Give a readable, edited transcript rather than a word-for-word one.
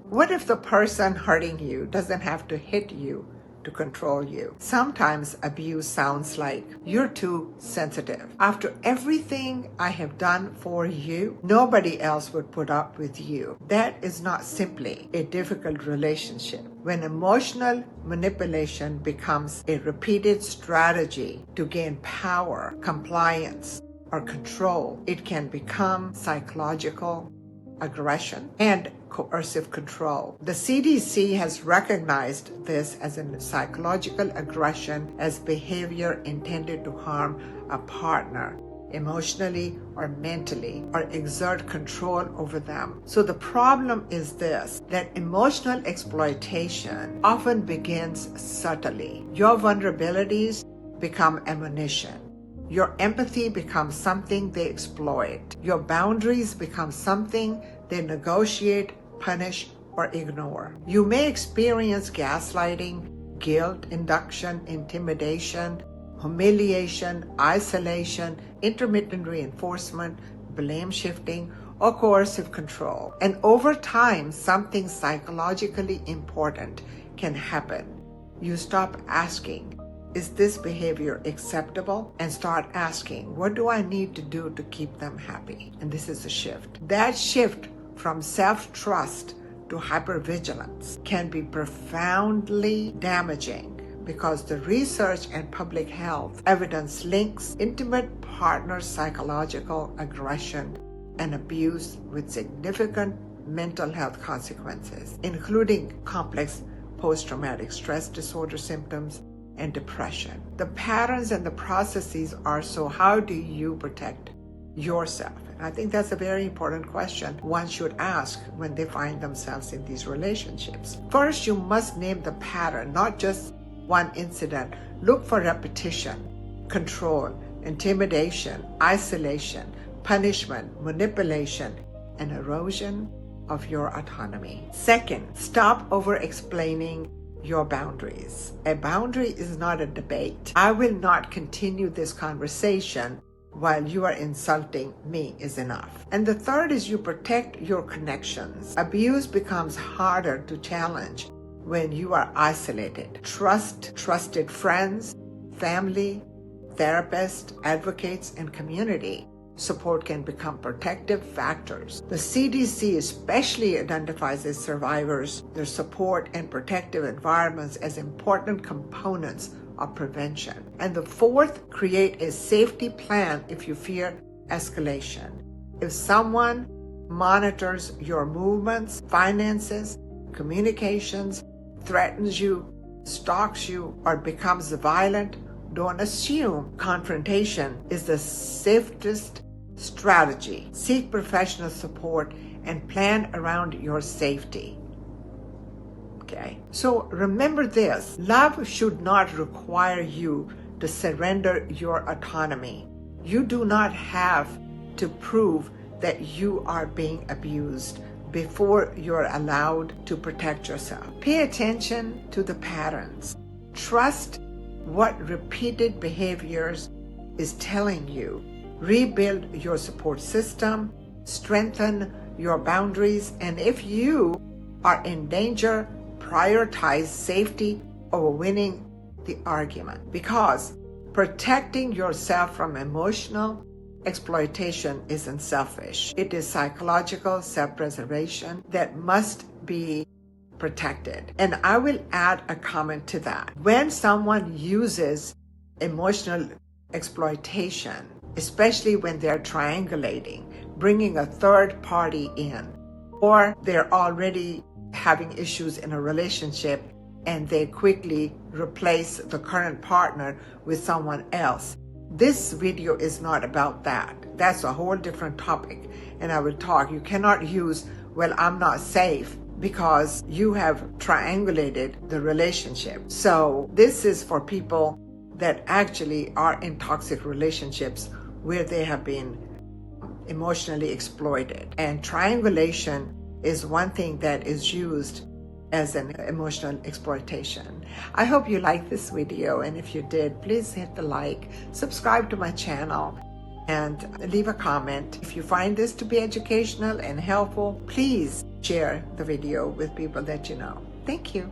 What if the person hurting you doesn't have to hit you to control you? Sometimes abuse sounds like, you're too sensitive. After everything I have done for you, nobody else would put up with you. That is not simply a difficult relationship. When emotional manipulation becomes a repeated strategy to gain power, compliance, or control, it can become psychological aggression and coercive control. The CDC has recognized this as a psychological aggression as behavior intended to harm a partner emotionally or mentally, or exert control over them. So the problem is this, that emotional exploitation often begins subtly. Your vulnerabilities become ammunition. Your empathy becomes something they exploit. Your boundaries become something they negotiate, punish, or ignore. You may experience gaslighting, guilt, induction, intimidation, humiliation, isolation, intermittent reinforcement, blame shifting, or coercive control. And over time, something psychologically important can happen. You stop asking, is this behavior acceptable? And start asking, what do I need to do to keep them happy? And this is a shift. That shift from self-trust to hypervigilance can be profoundly damaging, because the research and public health evidence links intimate partner psychological aggression and abuse with significant mental health consequences, including complex post-traumatic stress disorder symptoms and depression. The patterns and the processes are, so how do you protect yourself? And I think that's a very important question one should ask when they find themselves in these relationships. First, you must name the pattern, not just one incident. Look for repetition, control, intimidation, isolation, punishment, manipulation, and erosion of your autonomy. Second, stop over-explaining your boundaries. A boundary is not a debate. I will not continue this conversation while you are insulting me is enough. And the third is you protect your connections. Abuse becomes harder to challenge when you are isolated. Trusted friends, family, therapists, advocates, and community support can become protective factors. The CDC especially identifies as survivors, their support and protective environments as important components of prevention. And the fourth, create a safety plan if you fear escalation. If someone monitors your movements, finances, communications, threatens you, stalks you, or becomes violent, don't assume confrontation is the safest strategy. Seek professional support and plan around your safety. Okay, so remember this, love should not require you to surrender your autonomy. You do not have to prove that you are being abused before you're allowed to protect yourself. Pay attention to the patterns. Trust what repeated behaviors is telling you. Rebuild your support system, strengthen your boundaries, and if you are in danger, prioritize safety over winning the argument, because protecting yourself from emotional exploitation isn't selfish. It is psychological self-preservation that must be protected. And I will add a comment to that. When someone uses emotional exploitation, especially when they're triangulating, bringing a third party in, or they're already having issues in a relationship and they quickly replace the current partner with someone else. This video is not about that. That's a whole different topic, and I will talk. You cannot use, well, I'm not safe, because you have triangulated the relationship. So this is for people that actually are in toxic relationships where they have been emotionally exploited. And triangulation is one thing that is used as an emotional exploitation. I hope you liked this video, and if you did, please hit the like, subscribe to my channel, and leave a comment. If you find this to be educational and helpful, please share the video with people that you know. Thank you.